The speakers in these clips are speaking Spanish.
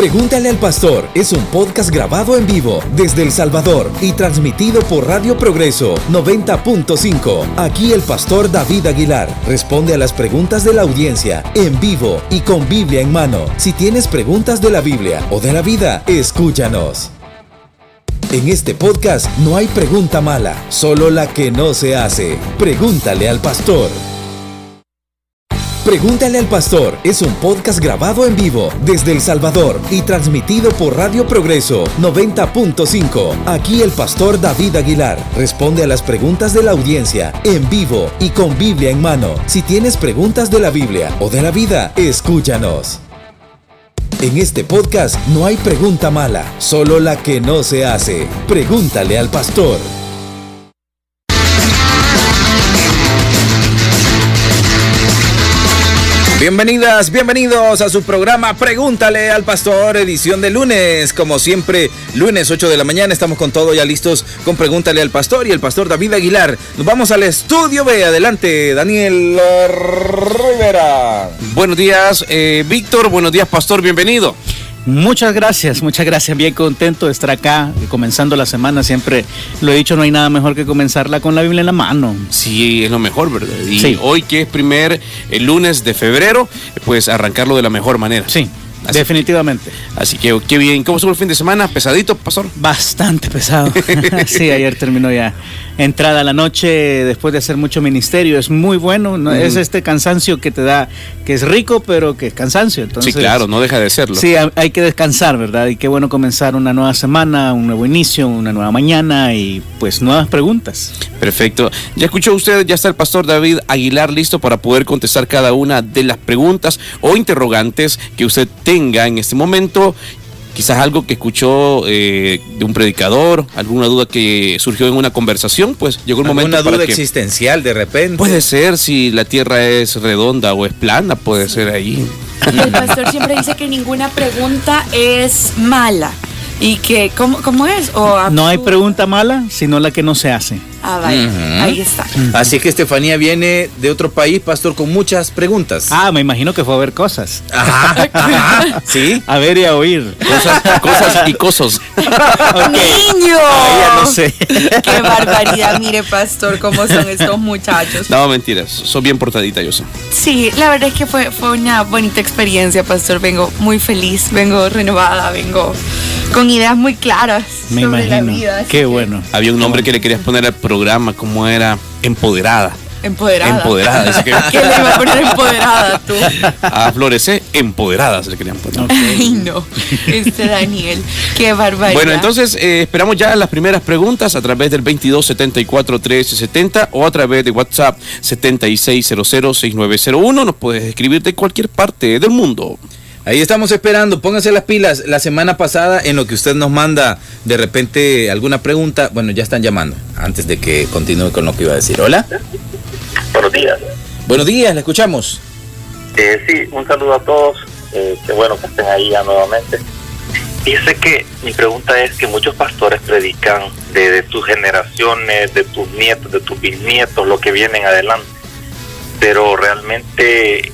Pregúntale al Pastor es un podcast grabado en vivo desde El Salvador y transmitido por Radio Progreso 90.5. Aquí el pastor David Aguilar responde a las preguntas de la audiencia en vivo y con Biblia en mano. Si tienes preguntas de la Biblia o de la vida, escúchanos. En este podcast no hay pregunta mala, solo la que no se hace. Pregúntale al Pastor. Pregúntale al Pastor es un podcast grabado en vivo desde El Salvador y transmitido por Radio Progreso 90.5. Aquí el pastor David Aguilar responde a las preguntas de la audiencia en vivo y con Biblia en mano. Si tienes preguntas de la Biblia o de la vida, escúchanos. En este podcast no hay pregunta mala, solo la que no se hace. Pregúntale al Pastor. Bienvenidas, bienvenidos a su programa Pregúntale al Pastor, edición de lunes. Como siempre, lunes 8 de la mañana, estamos con todo ya listos con Pregúntale al Pastor y el pastor David Aguilar. Nos vamos al estudio B. Adelante, Daniel Rivera. Buenos días, Víctor. Buenos días, pastor. Bienvenido. Muchas gracias. Bien contento de estar acá, comenzando la semana. Siempre lo he dicho, no hay nada mejor que comenzarla con la Biblia en la mano. Sí, es lo mejor, ¿verdad? Y sí. Hoy, que es el lunes de febrero, pues arrancarlo de la mejor manera. Sí, definitivamente. Así que qué bien. ¿Cómo estuvo el fin de semana? ¿Pesadito, pastor? Bastante pesado. Sí, ayer terminó ya entrada a la noche después de hacer mucho ministerio. Es muy bueno, ¿no? Es este cansancio que te da, que es rico, pero que es cansancio. Entonces, sí, claro, no deja de serlo. Sí, hay que descansar, ¿verdad? Y qué bueno comenzar una nueva semana, un nuevo inicio, una nueva mañana y pues nuevas preguntas. Perfecto. Ya escuchó usted, ya está el pastor David Aguilar listo para poder contestar cada una de las preguntas o interrogantes que usted tenga en este momento. Quizás algo que escuchó de un predicador, alguna duda que surgió en una conversación, pues llegó el momento para que... ¿Alguna duda existencial de repente? Puede ser, si la tierra es redonda o es plana, puede ser ahí. El pastor siempre dice que ninguna pregunta es mala. Y que, ¿cómo es? No hay pregunta mala, sino la que no se hace. Ah, vaya, ahí está. Así que Estefanía viene de otro país, pastor, con muchas preguntas. Ah, me imagino que fue a ver cosas. Ajá. ¿Sí? A ver y a oír. Cosas y cosos. Okay. ¡Niño! Ya no sé. ¡Qué barbaridad! Mire, pastor, cómo son estos muchachos. No, mentiras. Sos bien portadita, yo sé. Sí, la verdad es que fue una bonita experiencia, pastor. Vengo muy feliz, vengo renovada, vengo con ideas muy claras me sobre imagino. la vida. Qué bueno. Había un nombre que le querías poner al programa, ¿cómo era? Empoderada. Empoderada. Dice que... ¿Qué le iba a poner empoderada tú? A Florecer, empoderada se le querían poner. Okay. Ay, no. Daniel, qué barbaridad. Bueno, entonces esperamos ya las primeras preguntas a través del 2274-1370 o a través de WhatsApp 76006901. Nos puedes escribir de cualquier parte del mundo. Ahí estamos esperando, pónganse las pilas. La semana pasada, en lo que usted nos manda de repente alguna pregunta, bueno, ya están llamando, antes de que continúe con lo que iba a decir. Hola. Buenos días. Buenos días, le escuchamos. Sí, un saludo a todos, qué bueno que estén ahí ya nuevamente. Dice que mi pregunta es que muchos pastores predican de tus generaciones, de tus nietos, de tus bisnietos, lo que vienen adelante, pero realmente...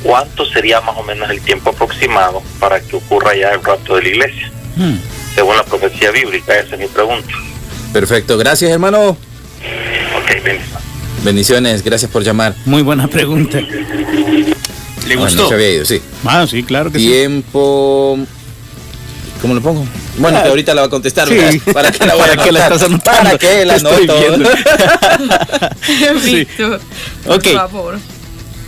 ¿cuánto sería más o menos el tiempo aproximado para que ocurra ya el rapto de la iglesia? Según la profecía bíblica, esa es mi pregunta. Perfecto, gracias, hermano. Ok, bendiciones. Bendiciones, gracias por llamar. Muy buena pregunta. ¿Le gustó? No se había ido, sí. Ah, sí, claro que Tiempo... ¿Cómo lo pongo? Bueno, que ahorita la va a contestar. Sí. ¿Para qué la voy a que la estás anotando? ¿Para qué la anoto? Víctor, por favor.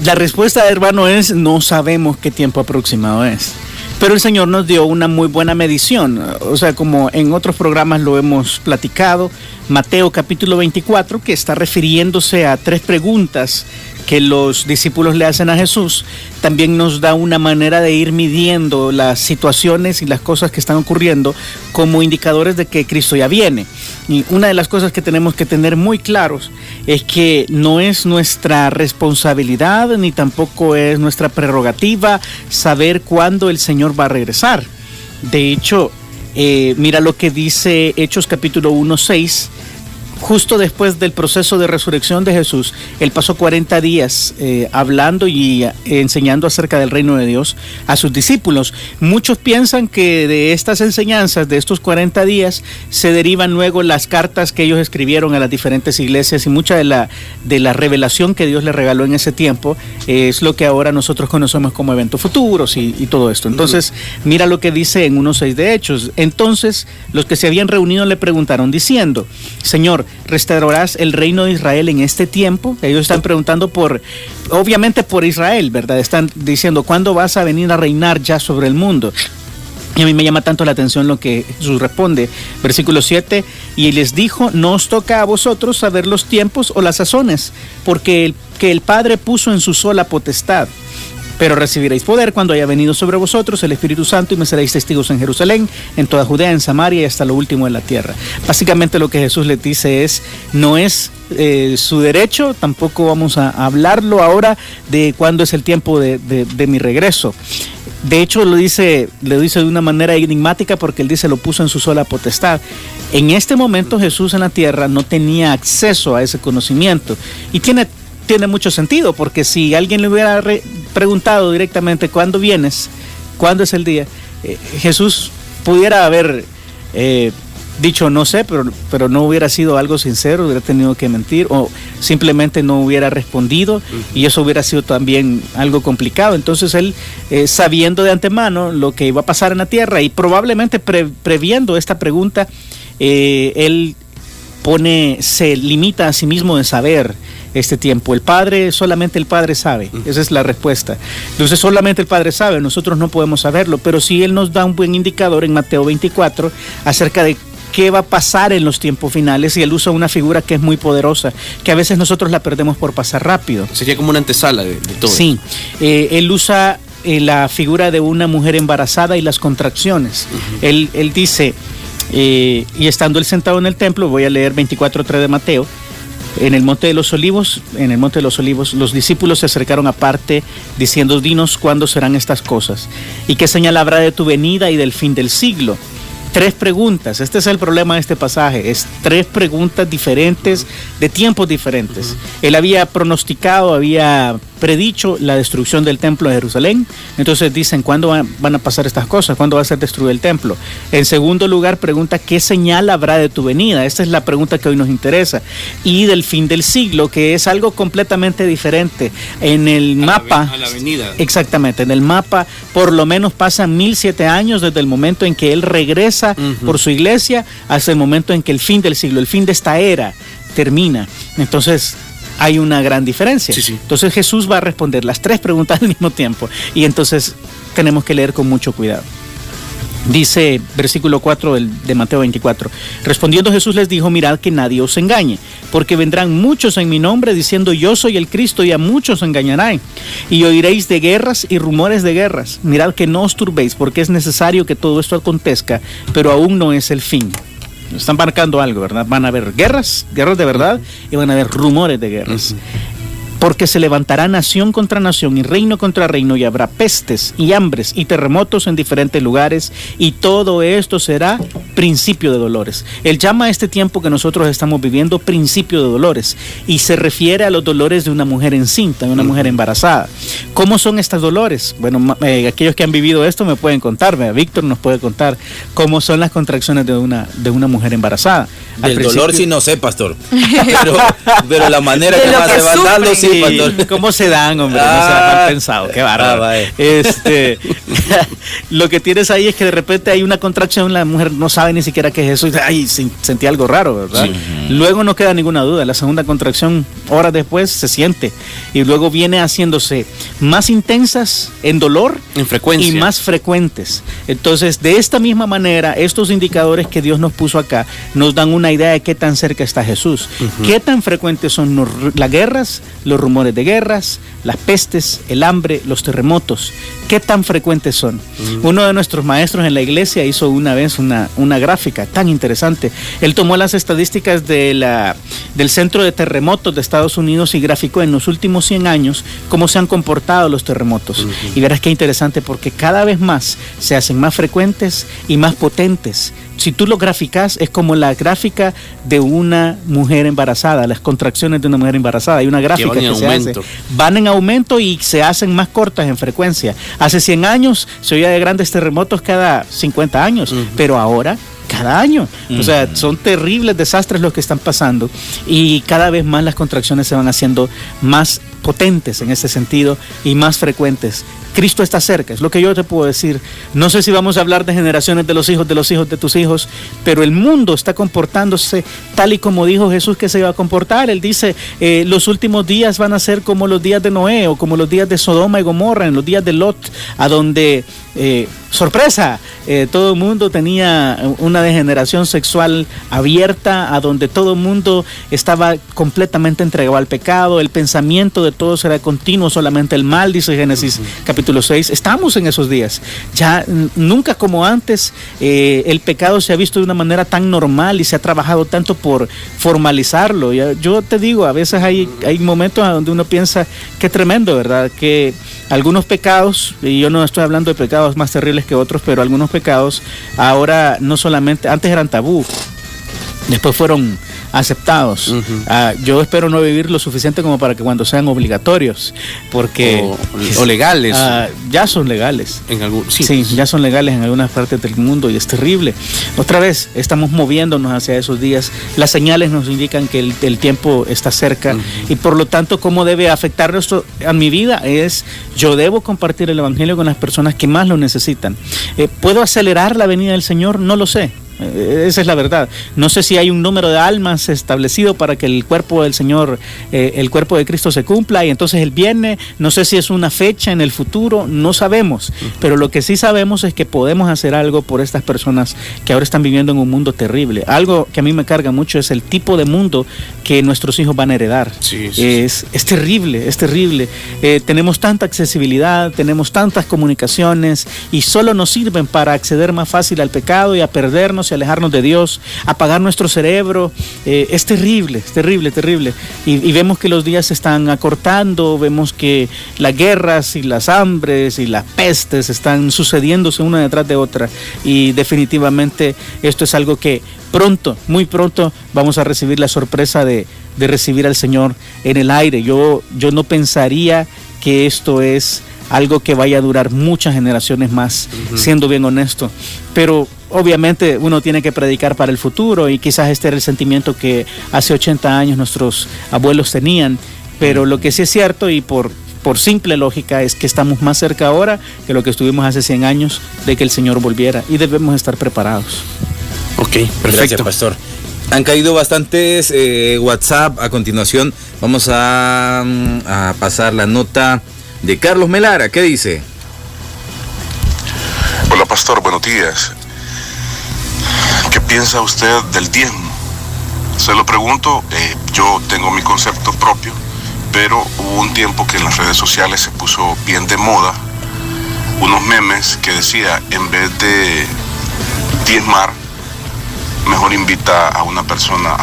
La respuesta, hermano, es no sabemos qué tiempo aproximado es. Pero el Señor nos dio una muy buena medición. O sea, como en otros programas lo hemos platicado, Mateo capítulo 24, que está refiriéndose a 3 preguntas que los discípulos le hacen a Jesús, también nos da una manera de ir midiendo las situaciones y las cosas que están ocurriendo como indicadores de que Cristo ya viene. Y una de las cosas que tenemos que tener muy claros es que no es nuestra responsabilidad ni tampoco es nuestra prerrogativa saber cuándo el Señor va a regresar. De hecho, mira lo que dice Hechos capítulo 1:6. justo después del proceso de resurrección de Jesús, él pasó 40 días hablando y enseñando acerca del reino de Dios a sus discípulos. Muchos piensan que de estas enseñanzas, de estos 40 días, se derivan luego las cartas que ellos escribieron a las diferentes iglesias, y mucha de la revelación que Dios les regaló en ese tiempo es lo que ahora nosotros conocemos como eventos futuros y todo esto. Entonces, mira lo que dice en 1:6 de Hechos. Entonces, los que se habían reunido le preguntaron diciendo: Señor, ¿restaurarás el reino de Israel en este tiempo? Ellos están preguntando obviamente por Israel, ¿verdad? Están diciendo: ¿cuándo vas a venir a reinar ya sobre el mundo? Y a mí me llama tanto la atención lo que Jesús responde. Versículo 7, y les dijo: no os toca a vosotros saber los tiempos o las sazones, porque el Padre puso en su sola potestad. Pero recibiréis poder cuando haya venido sobre vosotros el Espíritu Santo, y me seréis testigos en Jerusalén, en toda Judea, en Samaria y hasta lo último de la tierra. Básicamente lo que Jesús les dice no es su derecho, tampoco vamos a hablarlo ahora de cuándo es el tiempo de mi regreso. De hecho, lo dice de una manera enigmática, porque él dice: lo puso en su sola potestad. En este momento Jesús en la tierra no tenía acceso a ese conocimiento, y tiene mucho sentido, porque si alguien le hubiera preguntado directamente: ¿cuándo vienes? ¿Cuándo es el día? Jesús pudiera haber dicho: no sé, pero no hubiera sido algo sincero, hubiera tenido que mentir, o simplemente no hubiera respondido, y eso hubiera sido también algo complicado. Entonces él, sabiendo de antemano lo que iba a pasar en la tierra, y probablemente previendo esta pregunta, él se limita a sí mismo de saber este tiempo. Solamente el Padre sabe. Esa es la respuesta. Entonces, solamente el Padre sabe, nosotros no podemos saberlo, pero sí él nos da un buen indicador en Mateo 24 acerca de qué va a pasar en los tiempos finales, y él usa una figura que es muy poderosa, que a veces nosotros la perdemos por pasar rápido. Sería como una antesala de todo. Sí, él usa la figura de una mujer embarazada y las contracciones. Él dice, y estando él sentado en el templo, voy a leer 24:3 de Mateo: en el Monte de los Olivos, los discípulos se acercaron aparte, diciendo: dinos cuándo serán estas cosas, y qué señal habrá de tu venida y del fin del siglo. 3 preguntas. Este es el problema de este pasaje. Es 3 preguntas diferentes, de tiempos diferentes. Él había pronosticado, había predicho la destrucción del templo de Jerusalén. Entonces dicen: ¿cuándo van a pasar estas cosas? ¿Cuándo va a ser destruido el templo? En segundo lugar, pregunta: ¿qué señal habrá de tu venida? Esta es la pregunta que hoy nos interesa. Y del fin del siglo, que es algo completamente diferente. En el mapa, a la venida. Exactamente, en el mapa por lo menos pasan 1007 años desde el momento en que él regresa por su iglesia hasta el momento en que el fin del siglo, el fin de esta era, termina. Entonces hay una gran diferencia. Sí. Entonces Jesús va a responder las 3 preguntas al mismo tiempo, y entonces tenemos que leer con mucho cuidado. Dice versículo 4 de Mateo 24: respondiendo Jesús les dijo: mirad que nadie os engañe, porque vendrán muchos en mi nombre diciendo: yo soy el Cristo, y a muchos engañarán. Y oiréis de guerras y rumores de guerras. Mirad que no os turbéis, porque es necesario que todo esto acontezca, pero aún no es el fin. Están marcando algo, ¿verdad? Van a haber guerras de verdad, y van a haber rumores de guerras. Porque se levantará nación contra nación y reino contra reino, y habrá pestes y hambres y terremotos en diferentes lugares, y todo esto será principio de dolores. Él llama a este tiempo que nosotros estamos viviendo principio de dolores, y se refiere a los dolores de una mujer encinta, de una mujer embarazada. ¿Cómo son estos dolores? Bueno, aquellos que han vivido esto me pueden contar, Víctor nos puede contar cómo son las contracciones de una mujer embarazada. Del dolor sí no sé, pastor, pero la manera que más se van dando, sí, pastor. ¿Cómo se dan, hombre? No se dan mal pensado, qué bárbaro. Lo que tienes ahí es que de repente hay una contracción, la mujer no sabe ni siquiera qué es eso, y ay, sentí algo raro, ¿verdad? Sí. Luego no queda ninguna duda, la segunda contracción, horas después, se siente, y luego viene haciéndose más intensas en dolor, en frecuencia, y más frecuentes. Entonces, de esta misma manera, estos indicadores que Dios nos puso acá nos dan una idea de qué tan cerca está Jesús, qué tan frecuentes son las guerras, los rumores de guerras, las pestes, el hambre, los terremotos, qué tan frecuentes son. Uno de nuestros maestros en la iglesia hizo una vez una gráfica tan interesante. Él tomó las estadísticas del Centro de Terremotos de Estados Unidos y graficó en los últimos 100 años cómo se han comportado los terremotos. Y verás qué interesante, porque cada vez más se hacen más frecuentes y más potentes. si tú lo graficas, es como la gráfica de una mujer embarazada, las contracciones de una mujer embarazada. Hay una gráfica que se hace. Van en aumento y se hacen más cortas en frecuencia. Hace 100 años se oía de grandes terremotos cada 50 años, pero ahora cada año. O sea, son terribles desastres los que están pasando y cada vez más las contracciones se van haciendo más potentes en ese sentido y más frecuentes. Cristo está cerca, es lo que yo te puedo decir. No sé si vamos a hablar de generaciones de los hijos de tus hijos, pero el mundo está comportándose tal y como dijo Jesús que se iba a comportar. Él dice, los últimos días van a ser como los días de Noé o como los días de Sodoma y Gomorra, en los días de Lot, a donde, sorpresa, todo el mundo tenía una degeneración sexual abierta, a donde todo el mundo estaba completamente entregado al pecado, el pensamiento de todos era continuo, solamente el mal, dice Génesis capítulo 6. Estamos en esos días. Ya nunca como antes el pecado se ha visto de una manera tan normal y se ha trabajado tanto por formalizarlo. Yo te digo, a veces hay momentos donde uno piensa, qué tremendo, ¿verdad? Que algunos pecados, y yo no estoy hablando de pecados más terribles que otros, pero algunos pecados ahora no solamente, antes eran tabú, después fueron aceptados. Yo espero no vivir lo suficiente como para que cuando sean obligatorios, porque o legales. Ya son legales. Sí, ya son legales en algunas partes del mundo y es terrible. Otra vez, estamos moviéndonos hacia esos días. Las señales nos indican que el tiempo está cerca y por lo tanto, ¿cómo debe afectar esto a mi vida? Yo debo compartir el evangelio con las personas que más lo necesitan. ¿Puedo acelerar la venida del Señor? No lo sé. Esa es la verdad. No sé si hay un número de almas establecido para que el cuerpo del Señor, el cuerpo de Cristo se cumpla y entonces Él viene. No sé si es una fecha en el futuro, no sabemos. Pero lo que sí sabemos es que podemos hacer algo por estas personas que ahora están viviendo en un mundo terrible. Algo que a mí me carga mucho es el tipo de mundo que nuestros hijos van a heredar. Es terrible, es terrible. Tenemos tanta accesibilidad, tenemos tantas comunicaciones y solo nos sirven para acceder más fácil al pecado y a perdernos y alejarnos de Dios, apagar nuestro cerebro. Es terrible, terrible. Y vemos que los días se están acortando, vemos que las guerras y las hambres y las pestes están sucediéndose una detrás de otra y definitivamente esto es algo que pronto, muy pronto vamos a recibir la sorpresa de recibir al Señor en el aire. Yo no pensaría que esto es algo que vaya a durar muchas generaciones más, siendo bien honesto, pero obviamente uno tiene que predicar para el futuro y quizás este era el sentimiento que hace 80 años nuestros abuelos tenían, pero lo que sí es cierto y por simple lógica es que estamos más cerca ahora que lo que estuvimos hace 100 años de que el Señor volviera y debemos estar preparados. Ok, perfecto. Gracias, pastor. Han caído bastantes WhatsApp. A continuación vamos a pasar la nota de Carlos Melara. ¿Qué dice? Hola, pastor, buenos días. ¿Qué piensa usted del diezmo? Se lo pregunto, yo tengo mi concepto propio, pero hubo un tiempo que en las redes sociales se puso bien de moda unos memes que decía, en vez de diezmar, mejor invita a una persona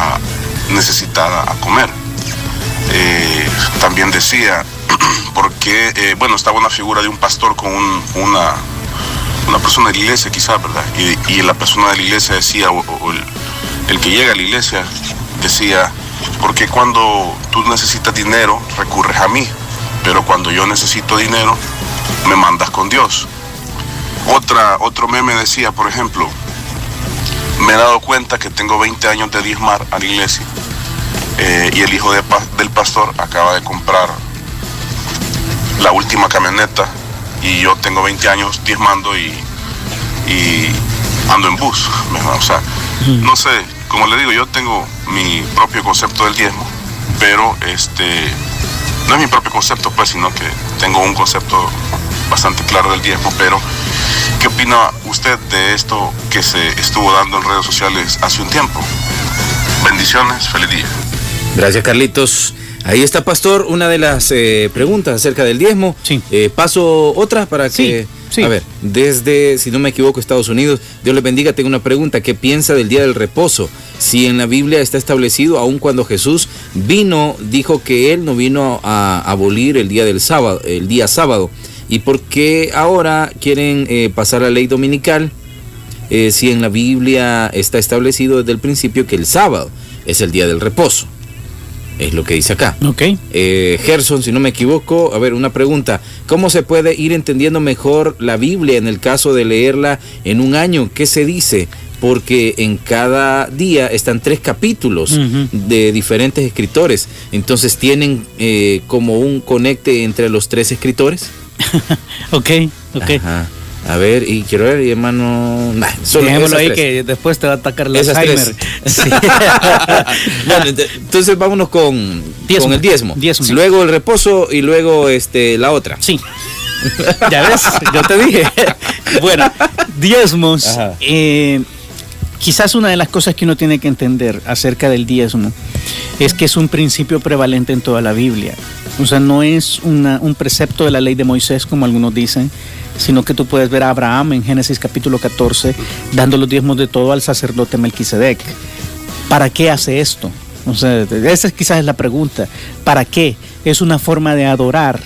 necesitada a comer. También decía, porque, estaba una figura de un pastor con una persona de la iglesia quizás, ¿verdad? Y la persona de la iglesia decía, o el que llega a la iglesia decía, porque cuando tú necesitas dinero recurres a mí, pero cuando yo necesito dinero me mandas con Dios. Otro meme decía, por ejemplo, me he dado cuenta que tengo 20 años de diezmar a la iglesia y el hijo del pastor acaba de comprar la última camioneta y yo tengo 20 años diezmando y ando en bus, ¿verdad? O sea, no sé, como le digo, yo tengo mi propio concepto del diezmo, pero no es mi propio concepto, pues, sino que tengo un concepto bastante claro del diezmo. Pero ¿qué opina usted de esto que se estuvo dando en redes sociales hace un tiempo? Bendiciones, feliz día. Gracias, Carlitos. Ahí está, pastor, una de las preguntas acerca del diezmo. Sí. Paso otra para que... Sí. A ver, desde, si no me equivoco, Estados Unidos, Dios les bendiga, tengo una pregunta. ¿Qué piensa del día del reposo? Si en la Biblia está establecido, aun cuando Jesús vino, dijo que Él no vino a abolir el día del sábado, el día sábado. ¿Y por qué ahora quieren pasar la ley dominical si en la Biblia está establecido desde el principio que el sábado es el día del reposo. Es lo que dice acá. Ok. Gerson, si no me equivoco, a ver, una pregunta. ¿Cómo se puede ir entendiendo mejor la Biblia en el caso de leerla en un año? ¿Qué se dice? Porque en cada día están 3 capítulos de diferentes escritores. Entonces, ¿tienen como un conecte entre los 3 escritores? Ok. Ajá. A ver, y quiero ver, hermano. Dejémoslo ahí 3. Que después te va a atacar el Alzheimer. Sí. Bueno, entonces vámonos con el diezmo. Luego el reposo y luego la otra. Sí. Ya ves, yo te dije. Bueno, diezmos. Quizás una de las cosas que uno tiene que entender acerca del diezmo es que es un principio prevalente en toda la Biblia. O sea, no es un precepto de la ley de Moisés, como algunos dicen, sino que tú puedes ver a Abraham en Génesis capítulo 14 dando los diezmos de todo al sacerdote Melquisedec. ¿Para qué hace esto? O sea, esa quizás es la pregunta. ¿Para qué? Es una forma de adorar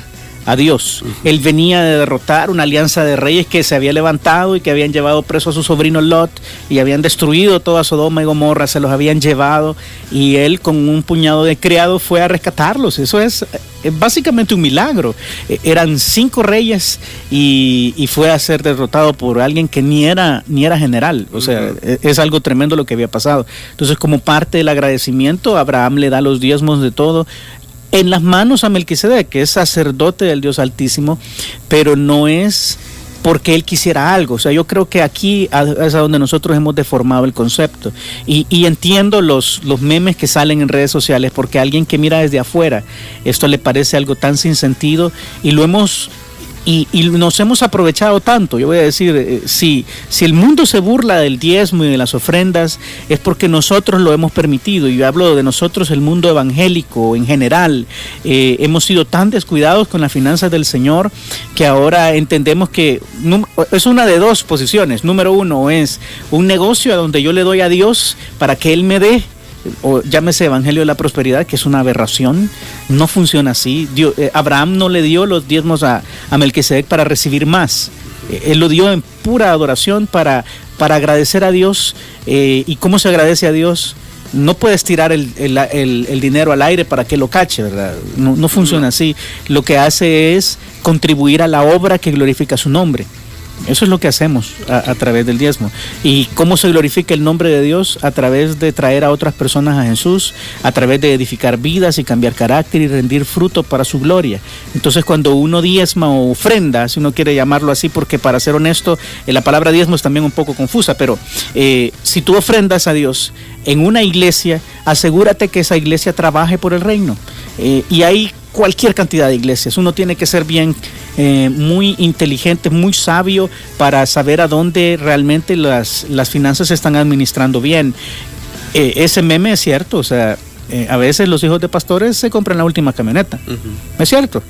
a Dios. Él venía de derrotar una alianza de reyes que se había levantado y que habían llevado preso a su sobrino Lot y habían destruido toda Sodoma y Gomorra, se los habían llevado, y él con un puñado de criados fue a rescatarlos. Eso es básicamente un milagro. Eran 5 reyes y fue a ser derrotado por alguien que ni era general. O sea, es algo tremendo lo que había pasado. Entonces, como parte del agradecimiento, Abraham le da los diezmos de todo en las manos a Melquisedec, que es sacerdote del Dios Altísimo, pero no es porque él quisiera algo. O sea, yo creo que aquí es a donde nosotros hemos deformado el concepto. Y entiendo los memes que salen en redes sociales, porque a alguien que mira desde afuera esto le parece algo tan sin sentido, y lo hemos... Y nos hemos aprovechado tanto. Yo voy a decir, si el mundo se burla del diezmo y de las ofrendas, es porque nosotros lo hemos permitido. Y yo hablo de nosotros, el mundo evangélico en general. Hemos sido tan descuidados con las finanzas del Señor que ahora entendemos que es una de 2 posiciones. Número 1 es un negocio a donde yo le doy a Dios para que Él me dé, o llámese Evangelio de la Prosperidad, que es una aberración. No funciona así. Abraham no le dio los diezmos a Melquisedec para recibir más. Él lo dio en pura adoración para agradecer a Dios. ¿Y cómo se agradece a Dios? No puedes tirar el dinero al aire para que lo cache, ¿verdad? No funciona así. Lo que hace es contribuir a la obra que glorifica su nombre. Eso es lo que hacemos a través del diezmo. ¿Y cómo se glorifica el nombre de Dios? A través de traer a otras personas a Jesús, a través de edificar vidas y cambiar carácter y rendir fruto para su gloria. Entonces, cuando uno diezma o ofrenda, si uno quiere llamarlo así, porque para ser honesto, la palabra diezmo es también un poco confusa, pero si tú ofrendas a Dios en una iglesia, asegúrate que esa iglesia trabaje por el reino. Y hay cualquier cantidad de iglesias. Uno tiene que ser bien, muy inteligente, muy sabio para saber a dónde realmente las finanzas se están administrando bien. Ese meme es cierto, o sea, a veces los hijos de pastores se compran la última camioneta. Es cierto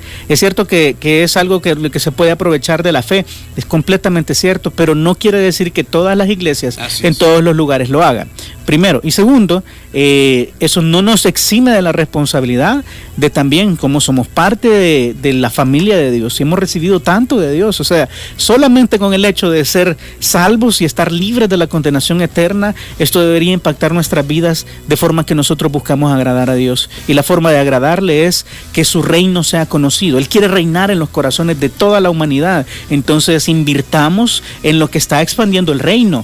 que es algo que se puede aprovechar de la fe, es completamente cierto, pero no quiere decir que todas las iglesias en todos los lugares lo hagan. Primero. Y segundo, eso no nos exime de la responsabilidad de también, como somos parte de la familia de Dios, y hemos recibido tanto de Dios. O sea, solamente con el hecho de ser salvos y estar libres de la condenación eterna, esto debería impactar nuestras vidas de forma que nosotros buscamos agradar a Dios. Y la forma de agradarle es que su reino sea conocido. Él quiere reinar en los corazones de toda la humanidad. Entonces, invirtamos en lo que está expandiendo el reino.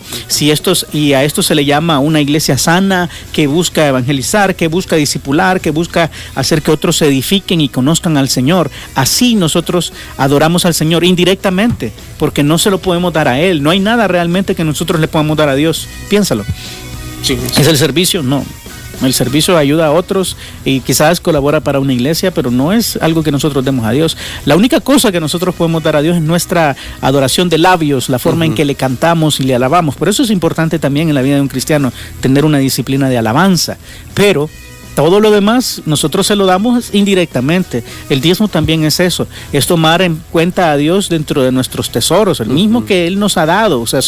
Y a esto se le llama una iglesia sana, que busca evangelizar, que busca discipular, que busca hacer que otros se edifiquen y conozcan al Señor. Así nosotros adoramos al Señor indirectamente, porque no se lo podemos dar a Él. No hay nada realmente que nosotros le podamos dar a Dios. Piénsalo. Sí. ¿Es el servicio? No. El servicio ayuda a otros y quizás colabora para una iglesia, pero no es algo que nosotros demos a Dios. La única cosa que nosotros podemos dar a Dios es nuestra adoración de labios, la forma en que le cantamos y le alabamos. Por eso es importante también en la vida de un cristiano tener una disciplina de alabanza, pero todo lo demás nosotros se lo damos indirectamente. El diezmo también es eso, es tomar en cuenta a Dios dentro de nuestros tesoros, el mismo que Él nos ha dado. O sea,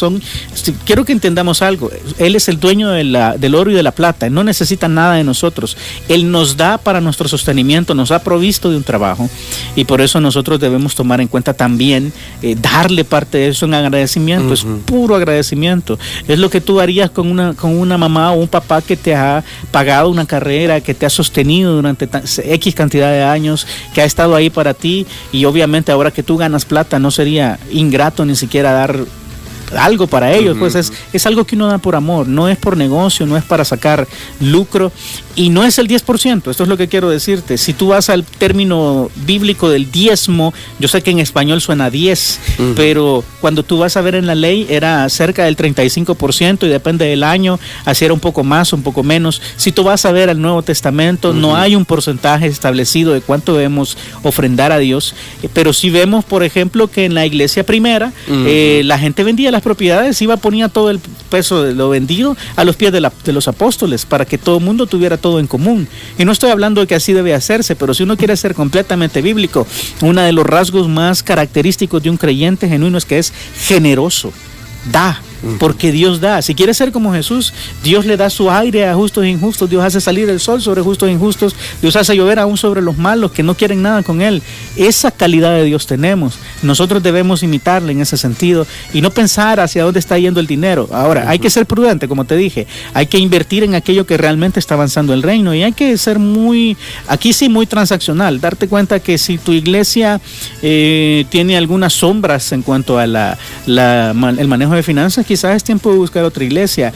quiero que entendamos algo, Él es el dueño del oro y de la plata, Él no necesita nada de nosotros, Él nos da para nuestro sostenimiento, nos ha provisto de un trabajo, y por eso nosotros debemos tomar en cuenta también darle parte de eso en agradecimiento. Es puro agradecimiento, es lo que tú harías con una mamá o un papá que te ha pagado una carrera, que te ha sostenido durante X cantidad de años, que ha estado ahí para ti, y obviamente ahora que tú ganas plata no sería ingrato ni siquiera dar algo para ellos. Pues es algo que uno da por amor, no es por negocio, no es para sacar lucro, y no es el 10%, esto es lo que quiero decirte. Si tú vas al término bíblico del diezmo, yo sé que en español suena 10, pero cuando tú vas a ver en la ley era cerca del 35%, y depende del año, así era un poco más, un poco menos. Si tú vas a ver al Nuevo Testamento, no hay un porcentaje establecido de cuánto debemos ofrendar a Dios, pero sí vemos, por ejemplo, que en la iglesia primera, la gente vendía las propiedades, ponía todo el peso de lo vendido a los pies de los apóstoles, para que todo el mundo tuviera todo en común. Y no estoy hablando de que así debe hacerse, pero si uno quiere ser completamente bíblico, uno de los rasgos más característicos de un creyente genuino es que es generoso, da. Porque Dios da. Si quieres ser como Jesús, Dios le da su aire a justos e injustos, Dios hace salir el sol sobre justos e injustos, Dios hace llover aún sobre los malos que no quieren nada con Él. Esa calidad de Dios tenemos. Nosotros debemos imitarle en ese sentido y no pensar hacia dónde está yendo el dinero. Ahora, hay que ser prudente, como te dije, hay que invertir en aquello que realmente está avanzando el reino, y hay que ser muy transaccional, darte cuenta que si tu iglesia tiene algunas sombras en cuanto a el manejo de finanzas, quizás es tiempo de buscar otra iglesia.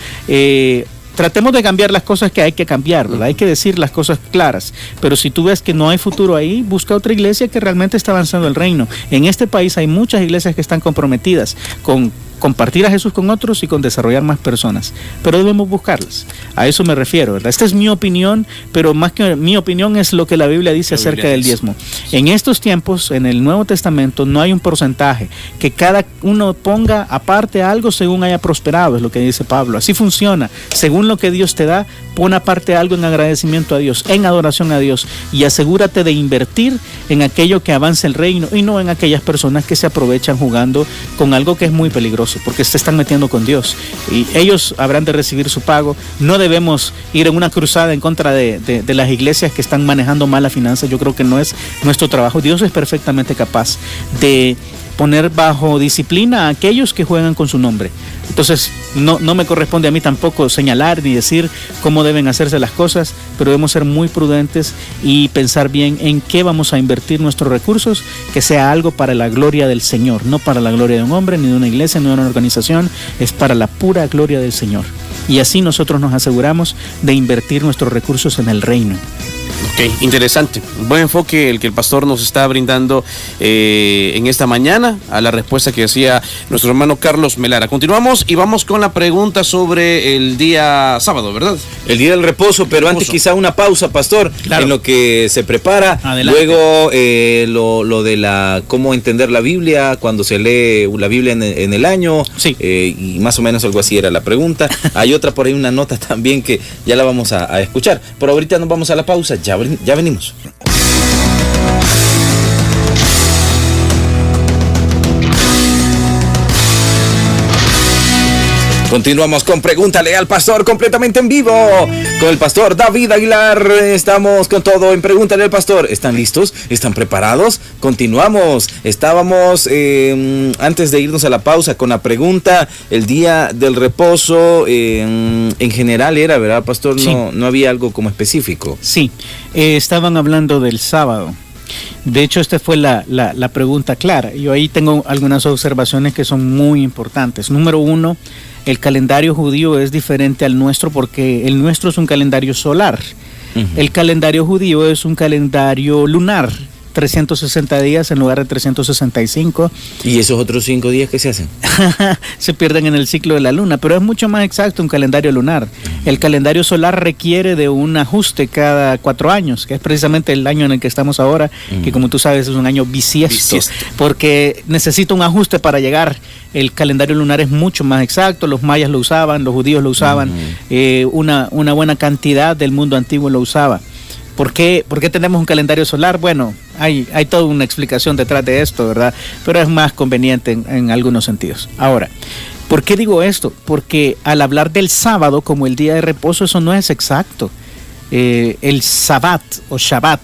Tratemos de cambiar las cosas que hay que cambiar, ¿verdad? Hay que decir las cosas claras, pero si tú ves que no hay futuro ahí, busca otra iglesia que realmente está avanzando el reino. En este país hay muchas iglesias que están comprometidas con compartir a Jesús con otros y con desarrollar más personas, pero debemos buscarlas. A eso me refiero, ¿verdad? Esta es mi opinión, pero más que mi opinión es lo que la Biblia dice acerca del diezmo. En estos tiempos, en el Nuevo Testamento, no hay un porcentaje, que cada uno ponga aparte algo según haya prosperado, es lo que dice Pablo. Así funciona, según lo que Dios te da, pon aparte algo en agradecimiento a Dios, en adoración a Dios, y asegúrate de invertir en aquello que avance el reino y no en aquellas personas que se aprovechan jugando con algo que es muy peligroso, porque se están metiendo con Dios y ellos habrán de recibir su pago. No debemos ir en una cruzada en contra de las iglesias que están manejando mal la finanza. Yo creo que no es nuestro trabajo. Dios es perfectamente capaz de poner bajo disciplina a aquellos que juegan con su nombre. Entonces no me corresponde a mí tampoco señalar ni decir cómo deben hacerse las cosas, pero debemos ser muy prudentes y pensar bien en qué vamos a invertir nuestros recursos, que sea algo para la gloria del Señor, no para la gloria de un hombre, ni de una iglesia, ni de una organización, es para la pura gloria del Señor. Y así nosotros nos aseguramos de invertir nuestros recursos en el reino. Ok, interesante. Un buen enfoque el que el pastor nos está brindando en esta mañana a la respuesta que hacía nuestro hermano Carlos Melara. Continuamos y vamos con la pregunta sobre el día sábado, ¿verdad? El día del reposo, pero antes quizá una pausa, pastor, claro, en lo que se prepara. Adelante. Luego lo de cómo entender la Biblia, cuando se lee la Biblia en el año. Sí. Y más o menos algo así era la pregunta. Hay otra por ahí, una nota también que ya la vamos a escuchar. Por ahorita nos vamos a la pausa, ya venimos. Continuamos con Pregúntale al Pastor, completamente en vivo, con el pastor David Aguilar. Estamos con todo en Pregúntale al Pastor. ¿Están listos? ¿Están preparados? Continuamos. Estábamos, antes de irnos a la pausa, con la pregunta, el día del reposo, en general era, ¿verdad, pastor? Sí. No había algo como específico. Sí, estaban hablando del sábado. De hecho, esta fue la pregunta clara. Yo ahí tengo algunas observaciones que son muy importantes. Número uno, el calendario judío es diferente al nuestro porque el nuestro es un calendario solar. Uh-huh. El calendario judío es un calendario lunar. 360 días en lugar de 365. ¿Y esos otros 5 días qué se hacen? Se pierden en el ciclo de la luna, pero es mucho más exacto un calendario lunar. El calendario solar requiere de un ajuste cada 4 años, que es precisamente el año en el que estamos ahora, que como tú sabes es un año bisiesto, porque necesita un ajuste para llegar. El calendario lunar es mucho más exacto, los mayas lo usaban, los judíos lo usaban, una buena cantidad del mundo antiguo lo usaba. ¿Por qué tenemos un calendario solar? Bueno, hay toda una explicación detrás de esto, ¿verdad? Pero es más conveniente en algunos sentidos. Ahora, ¿por qué digo esto? Porque al hablar del sábado como el día de reposo, eso no es exacto. El Sabbat o Shabbat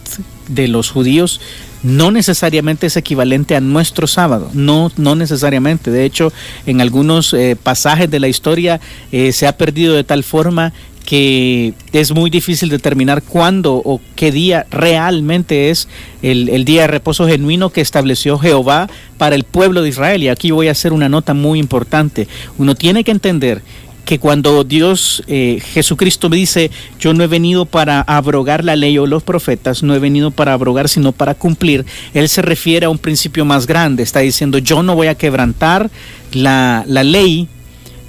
de los judíos no necesariamente es equivalente a nuestro sábado, no necesariamente. De hecho, en algunos pasajes de la historia se ha perdido de tal forma que es muy difícil determinar cuándo o qué día realmente es el día de reposo genuino que estableció Jehová para el pueblo de Israel. Y aquí voy a hacer una nota muy importante. Uno tiene que entender que cuando Dios, Jesucristo dice, yo no he venido para abrogar la ley o los profetas, no he venido para abrogar sino para cumplir, Él se refiere a un principio más grande. Está diciendo, yo no voy a quebrantar la ley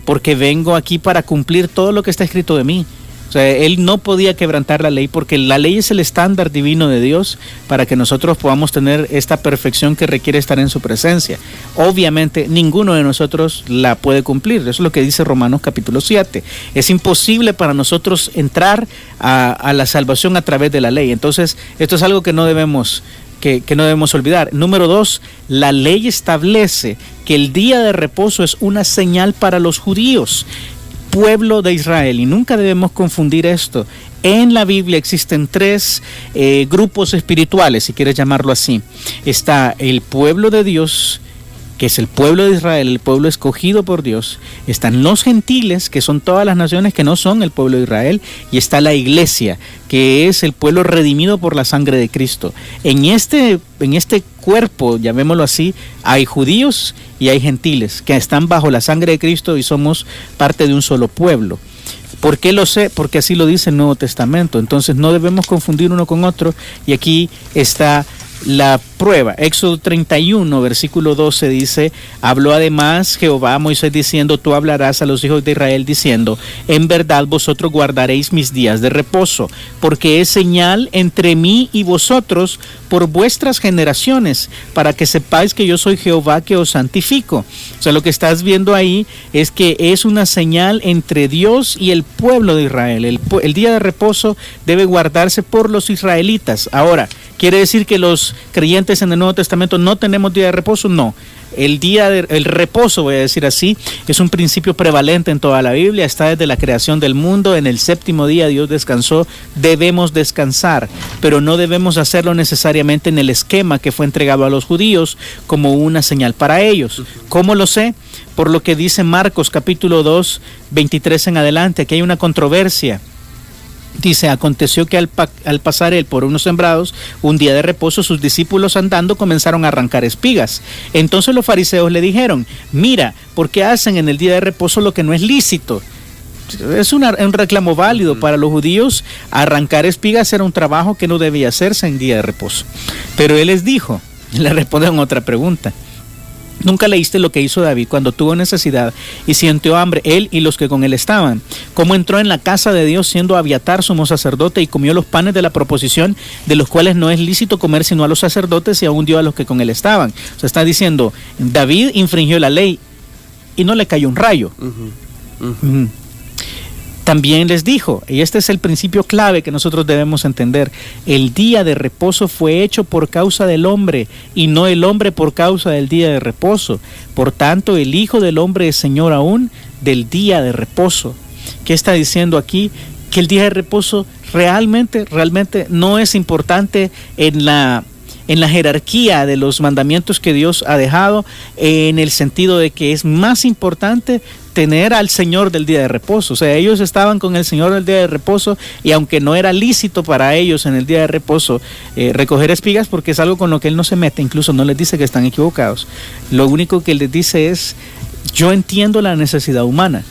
porque vengo aquí para cumplir todo lo que está escrito de mí. O sea, Él no podía quebrantar la ley porque la ley es el estándar divino de Dios para que nosotros podamos tener esta perfección que requiere estar en su presencia. Obviamente, ninguno de nosotros la puede cumplir. Eso es lo que dice Romanos capítulo 7. Es imposible para nosotros entrar a la salvación a través de la ley. Entonces, esto es algo que no debemos olvidar. Número 2, la ley establece que el día de reposo es una señal para los judíos, pueblo de Israel, y nunca debemos confundir esto. En la Biblia existen 3 grupos espirituales, si quieres llamarlo así. Está el pueblo de Dios, que es el pueblo de Israel, el pueblo escogido por Dios. Están los gentiles, que son todas las naciones que no son el pueblo de Israel. Y está la iglesia, que es el pueblo redimido por la sangre de Cristo. En este cuerpo, llamémoslo así, hay judíos y hay gentiles, que están bajo la sangre de Cristo y somos parte de un solo pueblo. ¿Por qué lo sé? Porque así lo dice el Nuevo Testamento. Entonces no debemos confundir uno con otro. Y aquí está la prueba. Éxodo 31, versículo 12 dice, habló además Jehová a Moisés diciendo, tú hablarás a los hijos de Israel diciendo, en verdad vosotros guardaréis mis días de reposo, porque es señal entre mí y vosotros por vuestras generaciones, para que sepáis que yo soy Jehová que os santifico. O sea, lo que estás viendo ahí es que es una señal entre Dios y el pueblo de Israel. El día de reposo debe guardarse por los israelitas. Ahora, ¿quiere decir que los creyentes en el Nuevo Testamento no tenemos día de reposo? No. El reposo, voy a decir así, es un principio prevalente en toda la Biblia, está desde la creación del mundo. En el 7º día Dios descansó, debemos descansar, pero no debemos hacerlo necesariamente en el esquema que fue entregado a los judíos como una señal para ellos. ¿Cómo lo sé? Por lo que dice Marcos capítulo 2, 23 en adelante, que hay una controversia. Dice, aconteció que al pasar él por unos sembrados, un día de reposo, sus discípulos andando comenzaron a arrancar espigas. Entonces los fariseos le dijeron, mira, ¿por qué hacen en el día de reposo lo que no es lícito? Es un reclamo válido para los judíos. Arrancar espigas era un trabajo que no debía hacerse en día de reposo. Pero él les dijo, le respondieron otra pregunta. ¿Nunca leíste lo que hizo David cuando tuvo necesidad y sintió hambre, él y los que con él estaban? Cómo entró en la casa de Dios siendo Abiatar sumo sacerdote y comió los panes de la proposición, de los cuales no es lícito comer sino a los sacerdotes, y aún dio a los que con él estaban. O sea, está diciendo, David infringió la ley y no le cayó un rayo. También les dijo, y este es el principio clave que nosotros debemos entender, el día de reposo fue hecho por causa del hombre y no el hombre por causa del día de reposo. Por tanto, el Hijo del Hombre es Señor aún del día de reposo. ¿Qué está diciendo aquí? Que el día de reposo realmente no es importante en la jerarquía de los mandamientos que Dios ha dejado, en el sentido de que es más importante tener al Señor del día de reposo. O sea, ellos estaban con el Señor del día de reposo, y aunque no era lícito para ellos en el día de reposo recoger espigas, porque es algo con lo que Él no se mete, incluso no les dice que están equivocados. Lo único que les dice es, yo entiendo la necesidad humana,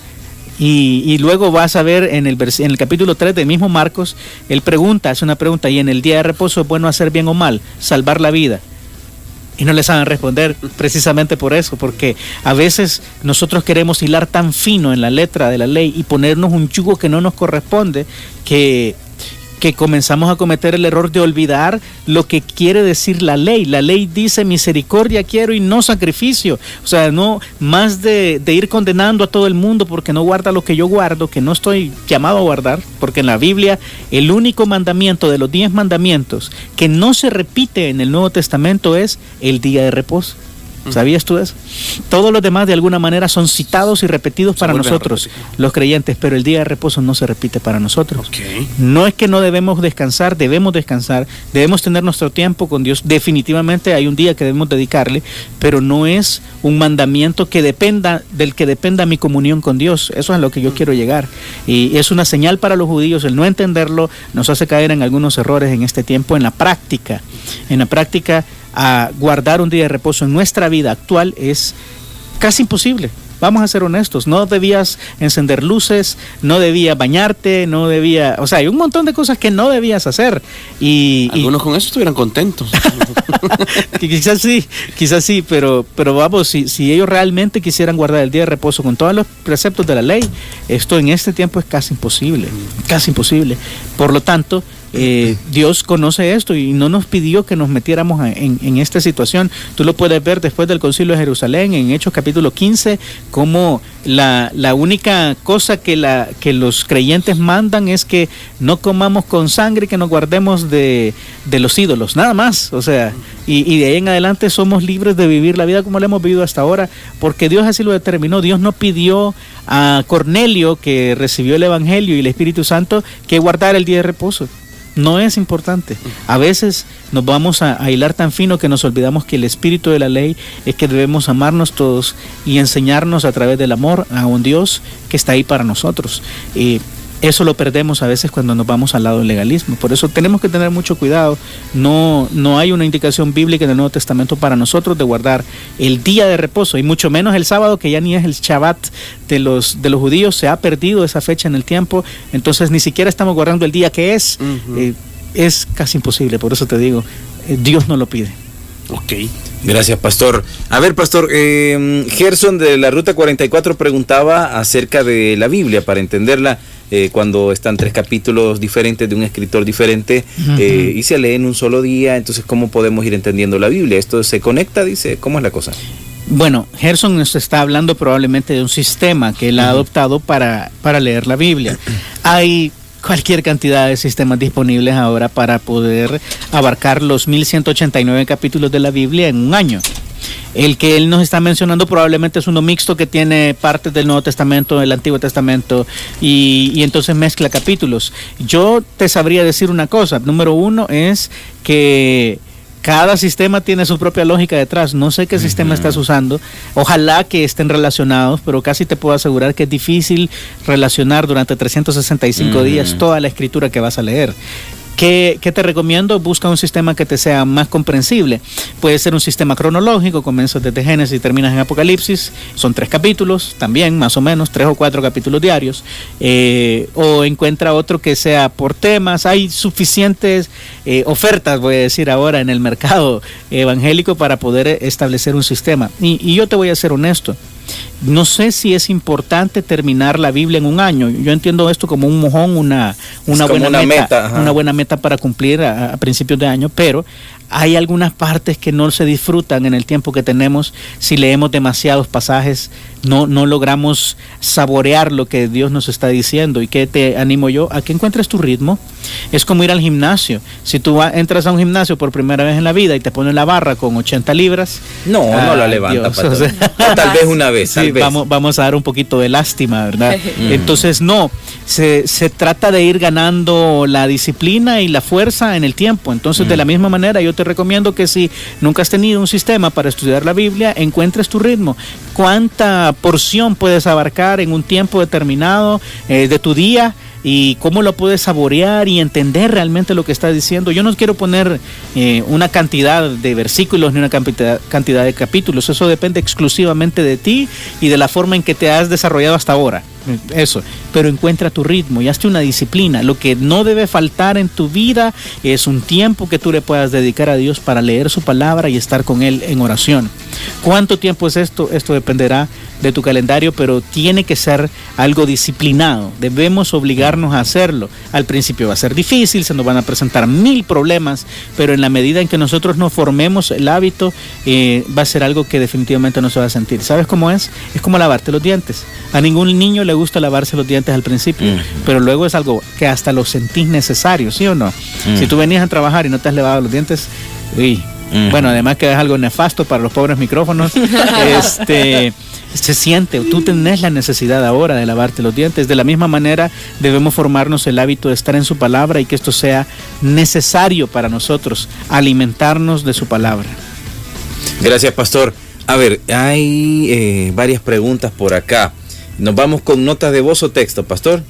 Y luego vas a ver en el capítulo 3 del mismo Marcos, él hace una pregunta, y en el día de reposo es bueno hacer bien o mal, salvar la vida. Y no les saben responder precisamente por eso, porque a veces nosotros queremos hilar tan fino en la letra de la ley y ponernos un yugo que no nos corresponde, que comenzamos a cometer el error de olvidar lo que quiere decir la ley. La ley dice misericordia quiero y no sacrificio. O sea, no más de ir condenando a todo el mundo porque no guarda lo que yo guardo, que no estoy llamado a guardar, porque en la Biblia el único mandamiento de los 10 mandamientos que no se repite en el Nuevo Testamento es el día de reposo. ¿Sabías tú eso? Todos los demás de alguna manera son citados y repetidos para nosotros, los creyentes, pero el día de reposo no se repite para nosotros. Okay. No es que no debemos descansar, debemos tener nuestro tiempo con Dios. Definitivamente hay un día que debemos dedicarle, pero no es un mandamiento que dependa mi comunión con Dios. Eso es a lo que yo quiero llegar. Y es una señal para los judíos, el no entenderlo nos hace caer en algunos errores en este tiempo, en la práctica. A guardar un día de reposo en nuestra vida actual es casi imposible. Vamos a ser honestos, no debías encender luces, no debías bañarte, o sea, hay un montón de cosas que no debías hacer. Algunos con eso estuvieran contentos. Quizás sí, pero vamos, si ellos realmente quisieran guardar el día de reposo con todos los preceptos de la ley, esto en este tiempo es casi imposible. Por lo tanto, Dios conoce esto y no nos pidió que nos metiéramos en esta situación. Tú lo puedes ver después del Concilio de Jerusalén en Hechos capítulo 15, como la única cosa que los creyentes mandan es que no comamos con sangre, que nos guardemos de los ídolos, nada más. O sea, y de ahí en adelante somos libres de vivir la vida como la hemos vivido hasta ahora, porque Dios así lo determinó. Dios no pidió a Cornelio, que recibió el Evangelio y el Espíritu Santo, que guardara el día de reposo. No es importante. A veces nos vamos a hilar tan fino que nos olvidamos que el espíritu de la ley es que debemos amarnos todos y enseñarnos a través del amor a un Dios que está ahí para nosotros. Eso lo perdemos a veces cuando nos vamos al lado del legalismo. Por eso tenemos que tener mucho cuidado. No hay una indicación bíblica en el Nuevo Testamento para nosotros de guardar el día de reposo, y mucho menos el sábado, que ya ni es el Shabbat de los judíos. Se ha perdido esa fecha en el tiempo, entonces ni siquiera estamos guardando el día que es. Es casi imposible, por eso te digo, Dios no lo pide. Ok. Gracias, pastor. A ver, pastor, Gerson de la Ruta 44 preguntaba acerca de la Biblia para entenderla. Cuando están 3 capítulos diferentes de un escritor diferente, y se lee en un solo día, entonces ¿cómo podemos ir entendiendo la Biblia? ¿Esto se conecta? Dice, ¿cómo es la cosa? Bueno, Gerson nos está hablando probablemente de un sistema que él ha adoptado para leer la Biblia. Hay cualquier cantidad de sistemas disponibles ahora para poder abarcar los 1189 capítulos de la Biblia en un año. El que él nos está mencionando probablemente es uno mixto que tiene partes del Nuevo Testamento, del Antiguo Testamento, y entonces mezcla capítulos. Yo te sabría decir una cosa. Número 1 es que cada sistema tiene su propia lógica detrás. No sé qué sistema estás usando. Ojalá que estén relacionados, pero casi te puedo asegurar que es difícil relacionar durante 365 días toda la escritura que vas a leer. ¿Qué te recomiendo? Busca un sistema que te sea más comprensible. Puede ser un sistema cronológico, comienzas desde Génesis y terminas en Apocalipsis. Son 3 capítulos, también más o menos, 3 o 4 capítulos diarios. O encuentra otro que sea por temas. Hay suficientes ofertas, voy a decir ahora, en el mercado evangélico para poder establecer un sistema. Y yo te voy a ser honesto. No sé si es importante terminar la Biblia en un año. Yo entiendo esto como un mojón, una buena meta para cumplir a principios de año, pero hay algunas partes que no se disfrutan en el tiempo que tenemos. Si leemos demasiados pasajes, no logramos saborear lo que Dios nos está diciendo. ¿Y qué te animo yo? A que encuentres tu ritmo. Es como ir al gimnasio. Si tú entras a un gimnasio por primera vez en la vida y te ponen la barra con 80 libras... No la levanta, Dios, o sea, tal vez una vez. Sí, vamos a dar un poquito de lástima, ¿verdad? Entonces, se trata de ir ganando la disciplina y la fuerza en el tiempo. Entonces, de la misma manera, yo te recomiendo que si nunca has tenido un sistema para estudiar la Biblia, encuentres tu ritmo. ¿Cuánta porción puedes abarcar en un tiempo determinado de tu día? Y cómo lo puedes saborear y entender realmente lo que está diciendo. Yo no quiero poner una cantidad de versículos ni una cantidad de capítulos. Eso depende exclusivamente de ti y de la forma en que te has desarrollado hasta ahora. eso, pero encuentra tu ritmo y hazte una disciplina. Lo que no debe faltar en tu vida es un tiempo que tú le puedas dedicar a Dios para leer su palabra y estar con Él en oración. ¿Cuánto tiempo es esto? Esto dependerá de tu calendario, pero tiene que ser algo disciplinado. Debemos obligarnos a hacerlo. Al principio va a ser difícil, se nos van a presentar 1000 problemas, pero en la medida en que nosotros nos formemos el hábito, va a ser algo que definitivamente no se va a sentir. ¿Sabes cómo es? Es como lavarte los dientes. A ningún niño le gusta lavarse los dientes al principio, pero luego es algo que hasta lo sentís necesario, ¿sí o no? Si tú venías a trabajar y no te has lavado los dientes, bueno, además que es algo nefasto para los pobres micrófonos, se siente, tú tenés la necesidad ahora de lavarte los dientes. De la misma manera debemos formarnos el hábito de estar en su palabra y que esto sea necesario para nosotros, alimentarnos de su palabra. Gracias, pastor. A ver, hay varias preguntas por acá. ¿Nos vamos con notas de voz o texto, pastor?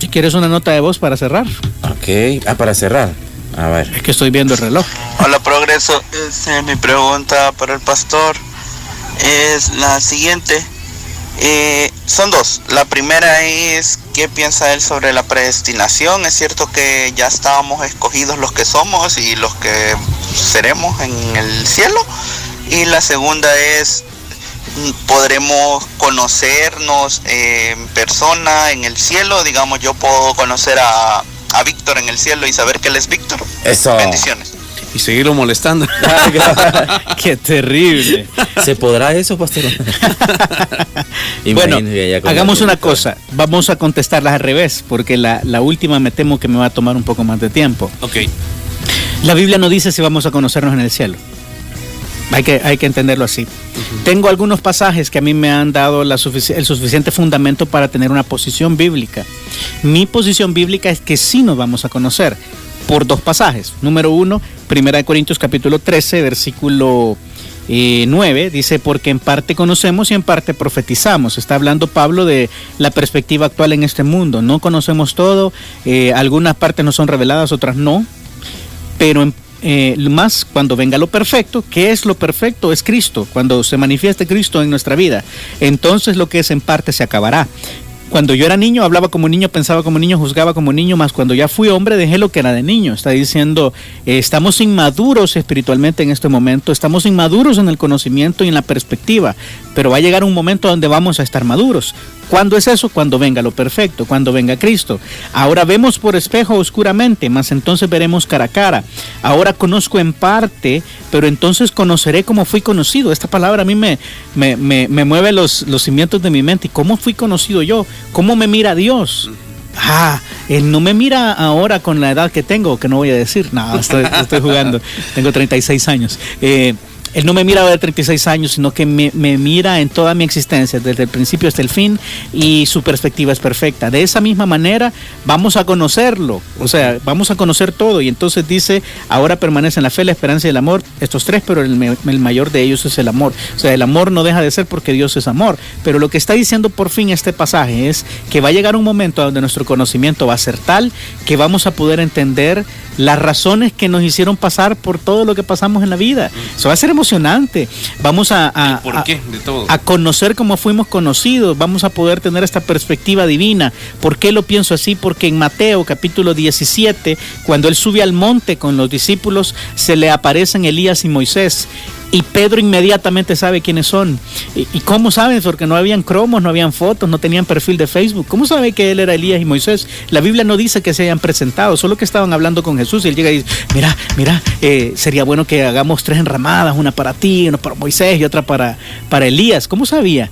Si quieres una nota de voz para cerrar. Ok, para cerrar. A ver. Es que estoy viendo el reloj. Hola, Progreso. Mi pregunta para el pastor es la siguiente. Son dos. La primera es, ¿qué piensa él sobre la predestinación? Es cierto que ya estábamos escogidos los que somos y los que seremos en el cielo. Y la segunda es, ¿podremos conocernos en persona en el cielo? Digamos, yo puedo conocer a Víctor en el cielo y saber que él es Víctor. Eso. Bendiciones. Y seguirlo molestando. ¡Qué terrible! ¿Se podrá eso, pastor? Bueno, hagamos una cosa. Vamos a contestarlas al revés, porque la última me temo que me va a tomar un poco más de tiempo. Ok. La Biblia no dice si vamos a conocernos en el cielo. Hay que entenderlo así. Tengo algunos pasajes que a mí me han dado el suficiente fundamento para tener una posición bíblica. Mi posición bíblica es que sí nos vamos a conocer por dos pasajes. Número 1, 1 Corintios capítulo 13, versículo 9, dice, porque en parte conocemos y en parte profetizamos. Está hablando Pablo de la perspectiva actual en este mundo. No conocemos todo, algunas partes nos son reveladas, otras no, pero más cuando venga lo perfecto. ¿Qué es lo perfecto? Es Cristo. Cuando se manifieste Cristo en nuestra vida, entonces lo que es en parte se acabará. Cuando yo era niño, hablaba como niño, pensaba como niño, juzgaba como niño, más cuando ya fui hombre, dejé lo que era de niño. Está diciendo, estamos inmaduros espiritualmente en este momento, estamos inmaduros en el conocimiento y en la perspectiva, pero va a llegar un momento donde vamos a estar maduros. ¿Cuándo es eso? Cuando venga lo perfecto, cuando venga Cristo. Ahora vemos por espejo oscuramente, mas entonces veremos cara a cara. Ahora conozco en parte, pero entonces conoceré como fui conocido. Esta palabra a mí me mueve los cimientos de mi mente. ¿Y cómo fui conocido yo? ¿Cómo me mira Dios? Él no me mira ahora con la edad que tengo, que no voy a decir. No, estoy jugando. Tengo 36 años. Él no me mira de 36 años, sino que me mira en toda mi existencia, desde el principio hasta el fin, y su perspectiva es perfecta. De esa misma manera vamos a conocerlo, o sea, vamos a conocer todo. Y entonces dice, ahora permanecen la fe, la esperanza y el amor, estos tres, pero el mayor de ellos es el amor. O sea, el amor no deja de ser porque Dios es amor. Pero lo que está diciendo por fin este pasaje es que va a llegar un momento donde nuestro conocimiento va a ser tal que vamos a poder entender las razones que nos hicieron pasar por todo lo que pasamos en la vida. Eso va a ser emocionante. Vamos a conocer cómo fuimos conocidos. Vamos a poder tener esta perspectiva divina. ¿Por qué lo pienso así? Porque en Mateo capítulo 17, cuando él sube al monte con los discípulos, se le aparecen Elías y Moisés. Y Pedro inmediatamente sabe quiénes son. ¿Y cómo saben? Porque no habían cromos, no habían fotos, no tenían perfil de Facebook. ¿Cómo sabe que él era Elías y Moisés? La Biblia no dice que se hayan presentado, solo que estaban hablando con Jesús. Y él llega y dice, mira, sería bueno que hagamos 3 enramadas, una para ti, una para Moisés y otra para Elías. ¿Cómo sabía?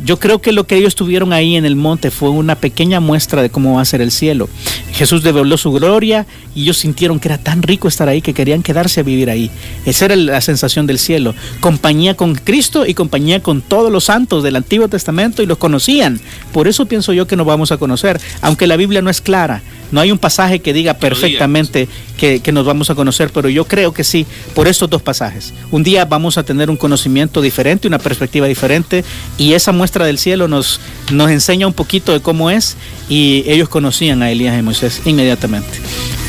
Yo creo que lo que ellos tuvieron ahí en el monte fue una pequeña muestra de cómo va a ser el cielo. Jesús develó su gloria y ellos sintieron que era tan rico estar ahí que querían quedarse a vivir ahí. Esa era la sensación del cielo. Compañía con Cristo y compañía con todos los santos del Antiguo Testamento, y los conocían. Por eso pienso yo que nos vamos a conocer, aunque la Biblia no es clara. No hay un pasaje que diga perfectamente que nos vamos a conocer, pero yo creo que sí, por estos dos pasajes. Un día vamos a tener un conocimiento diferente, una perspectiva diferente, y esa muestra del cielo nos enseña un poquito de cómo es, y ellos conocían a Elías y Moisés inmediatamente.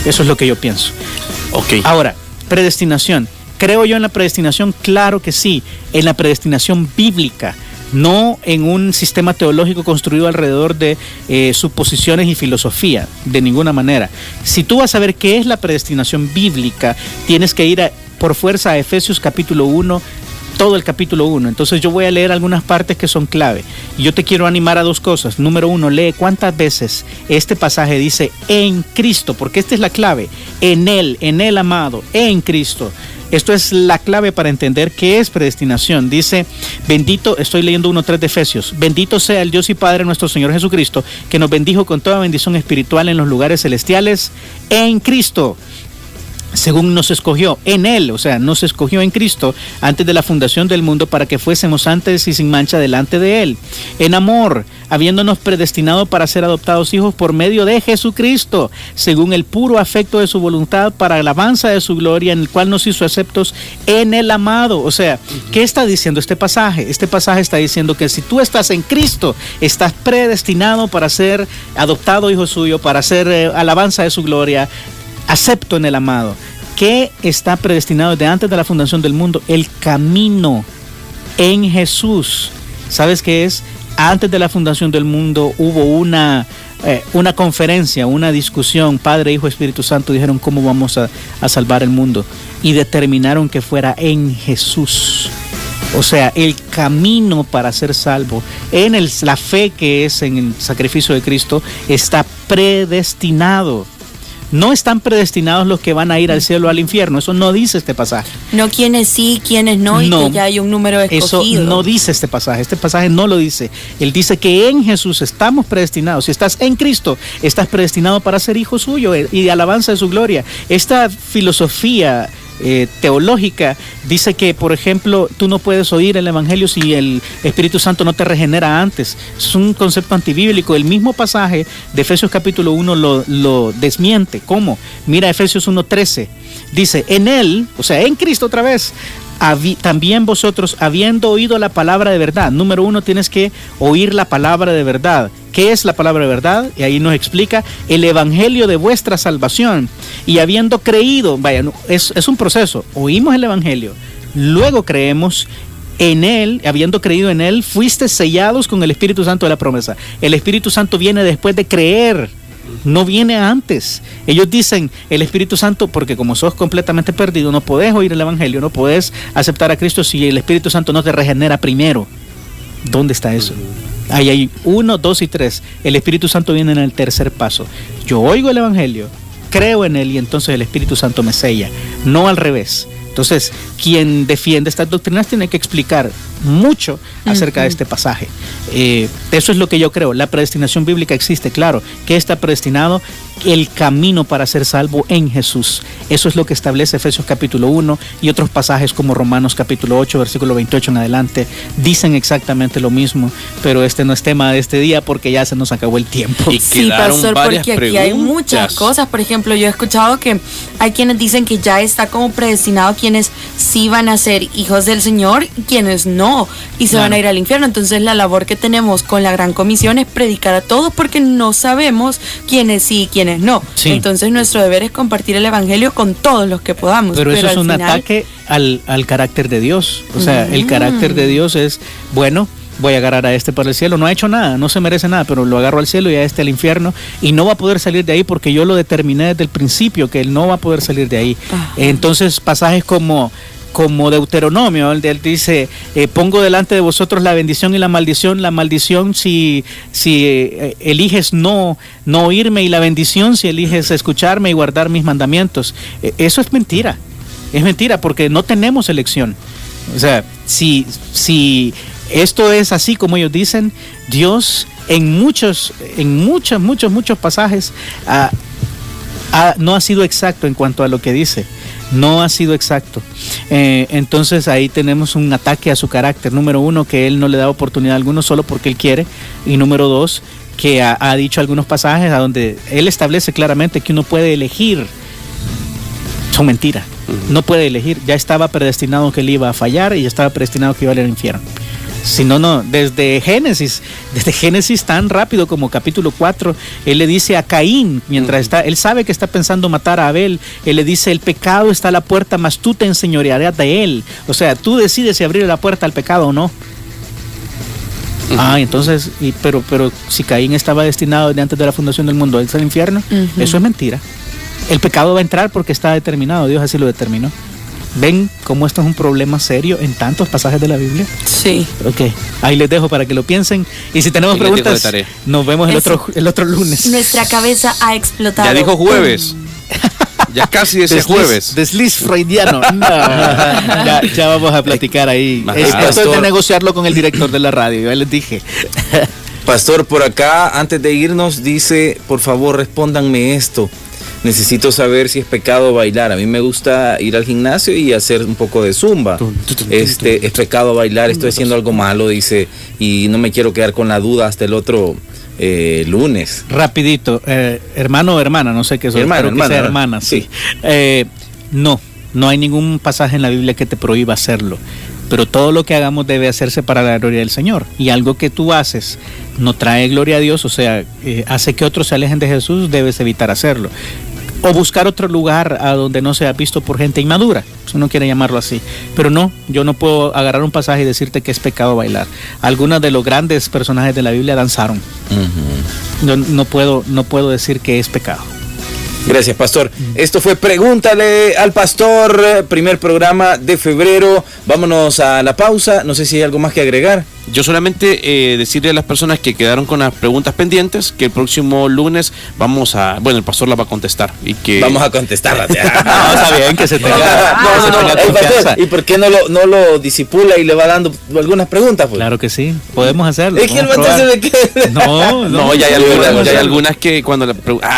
Eso es lo que yo pienso. Okay. Ahora, predestinación. ¿Creo yo en la predestinación? Claro que sí, en la predestinación bíblica. no en un sistema teológico construido alrededor de suposiciones y filosofía, de ninguna manera. Si tú vas a ver qué es la predestinación bíblica, tienes que ir por fuerza a Efesios capítulo 1, todo el capítulo 1. Entonces yo voy a leer algunas partes que son clave. Y yo te quiero animar a dos cosas. Número 1, lee cuántas veces este pasaje dice en Cristo, porque esta es la clave. En Él amado, en Cristo. Esto es la clave para entender qué es predestinación. Dice, bendito, estoy leyendo 1:3 de Efesios, bendito sea el Dios y Padre nuestro Señor Jesucristo, que nos bendijo con toda bendición espiritual en los lugares celestiales en Cristo, según nos escogió en Él, o sea, nos escogió en Cristo antes de la fundación del mundo para que fuésemos santos y sin mancha delante de Él, en amor, habiéndonos predestinado para ser adoptados hijos por medio de Jesucristo, según el puro afecto de su voluntad, para alabanza de su gloria, en el cual nos hizo aceptos en el amado. O sea, ¿qué está diciendo este pasaje? Este pasaje está diciendo que si tú estás en Cristo, estás predestinado para ser adoptado hijo suyo, para ser alabanza de su gloria, acepto en el amado. ¿Qué está predestinado desde antes de la fundación del mundo? El camino en Jesús. ¿Sabes qué es? Antes de la fundación del mundo hubo una conferencia, una discusión. Padre, Hijo, Espíritu Santo dijeron cómo vamos a salvar el mundo. Y determinaron que fuera en Jesús. O sea, el camino para ser salvo, la fe que es en el sacrificio de Cristo, está predestinado. No están predestinados los que van a ir al cielo o al infierno. Eso no dice este pasaje. No quienes sí, quienes no, y que ya hay un número escogido. Eso no dice este pasaje. Este pasaje no lo dice. Él dice que en Jesús estamos predestinados. Si estás en Cristo, estás predestinado para ser hijo suyo y de alabanza de su gloria. Esta filosofía teológica dice que, por ejemplo, tú no puedes oír el evangelio si el Espíritu Santo no te regenera antes. Es un concepto antibíblico. El mismo pasaje de Efesios capítulo 1 lo desmiente. ¿Cómo? Mira Efesios 1:13. Dice, en Él, o sea, en Cristo otra vez, también vosotros, habiendo oído la palabra de verdad. Número 1, tienes que oír la palabra de verdad. ¿Qué es la palabra de verdad? Y ahí nos explica el evangelio de vuestra salvación. Y habiendo creído, es un proceso. Oímos el evangelio, luego creemos en Él, habiendo creído en Él, fuiste sellados con el Espíritu Santo de la promesa. El Espíritu Santo viene después de creer. No viene antes. Ellos dicen el Espíritu Santo, porque como sos completamente perdido, no podés oír el evangelio, no podés aceptar a Cristo si el Espíritu Santo no te regenera primero. ¿Dónde está eso? Ahí hay 1, 2 y 3. El Espíritu Santo viene en el tercer paso. Yo oigo el evangelio, creo en él y entonces el Espíritu Santo me sella, no al revés. Entonces, quien defiende estas doctrinas tiene que explicar mucho acerca de este pasaje. Eso es lo que yo creo. La predestinación bíblica existe, claro. ¿Qué está predestinado? El camino para ser salvo en Jesús. Eso es lo que establece Efesios capítulo 1 y otros pasajes como Romanos capítulo 8, versículo 28 en adelante. Dicen exactamente lo mismo, pero este no es tema de este día porque ya se nos acabó el tiempo. Y sí, pastor, porque aquí hay muchas cosas. Por ejemplo, yo he escuchado que hay quienes dicen que ya está como predestinado quienes sí van a ser hijos del Señor y quienes no, y se van a ir al infierno. Entonces la labor que tenemos con la Gran Comisión es predicar a todos porque no sabemos quiénes sí y quiénes no. Sí. Entonces nuestro deber es compartir el evangelio con todos los que podamos. Pero eso es un ataque al carácter de Dios. O sea, el carácter de Dios es, bueno, voy a agarrar a este para el cielo, no ha hecho nada, no se merece nada, pero lo agarro al cielo y a este al infierno, y no va a poder salir de ahí porque yo lo determiné desde el principio que él no va a poder salir de ahí. Entonces pasajes como Deuteronomio, él dice, pongo delante de vosotros la bendición y la maldición si eliges no oírme, y la bendición si eliges escucharme y guardar mis mandamientos. Eso es mentira porque no tenemos elección. O sea, si esto es así como ellos dicen, Dios en muchos pasajes no ha sido exacto en cuanto a lo que dice. No ha sido exacto. Entonces ahí tenemos un ataque a su carácter. Número 1, que él no le da oportunidad a alguno solo porque él quiere. Y número 2, que ha dicho algunos pasajes a donde él establece claramente que uno puede elegir. Son mentiras. No puede elegir. Ya estaba predestinado que él iba a fallar y ya estaba predestinado que iba a ir al infierno. Si no, desde Génesis tan rápido como capítulo 4, él le dice a Caín, mientras él sabe que está pensando matar a Abel, él le dice, el pecado está a la puerta, mas tú te enseñorearás de él. O sea, tú decides si abrir la puerta al pecado o no. Entonces, pero si Caín estaba destinado desde antes de la fundación del mundo a irse al infierno, eso es mentira. El pecado va a entrar porque está determinado, Dios así lo determinó. ¿Ven cómo esto es un problema serio en tantos pasajes de la Biblia? Sí. Ok, ahí les dejo para que lo piensen. Y si tenemos preguntas, nos vemos el otro lunes. Nuestra cabeza ha explotado. Ya dijo jueves. Ya casi decía jueves. Desliz freudiano. No. ya vamos a platicar ahí. Esto es de negociarlo con el director de la radio, ya les dije. Pastor, por acá, antes de irnos, dice, por favor, respóndanme esto. Necesito saber si es pecado bailar. A mí me gusta ir al gimnasio y hacer un poco de zumba. ¿Es pecado bailar? Estoy haciendo algo malo, dice, y no me quiero quedar con la duda hasta el otro lunes. Rapidito, hermano o hermana, no sé qué es. Hermana, sí. No hay ningún pasaje en la Biblia que te prohíba hacerlo. Pero todo lo que hagamos debe hacerse para la gloria del Señor. Y algo que tú haces no trae gloria a Dios, o sea, hace que otros se alejen de Jesús, debes evitar hacerlo. O buscar otro lugar a donde no sea visto por gente inmadura, si uno quiere llamarlo así. Pero no, yo no puedo agarrar un pasaje y decirte que es pecado bailar. Algunos de los grandes personajes de la Biblia danzaron. No puedo decir que es pecado. Gracias, pastor. Esto fue Pregúntale al Pastor, primer programa de febrero. Vámonos a la pausa. No sé si hay algo más que agregar. Yo solamente decirle a las personas que quedaron con las preguntas pendientes que el próximo lunes el pastor las va a contestar. Vamos a contestarlas. No, está bien que se tenga. Pastor, ¿y por qué no lo disipula y le va dando algunas preguntas? Pues? Claro que sí, podemos hacerlo. Es que el pastor se me queda. No, ya hay algunas que cuando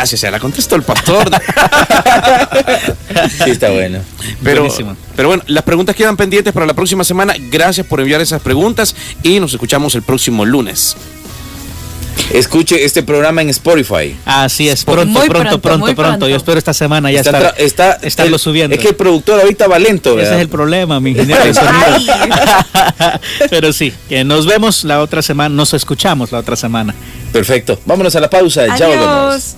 se la contestó el pastor. Sí, está bueno. Pero bueno, las preguntas quedan pendientes para la próxima semana. Gracias por enviar esas preguntas y nos escuchamos el próximo lunes. Escuche este programa en Spotify. Así es, pronto. Yo espero esta semana ya estarlo subiendo. Es que el productor ahorita va lento, ¿verdad? Ese es el problema, mi ingeniero de sonido. Pero sí, nos vemos la otra semana, nos escuchamos la otra semana. Perfecto, vámonos a la pausa. Adiós. Ya volvemos.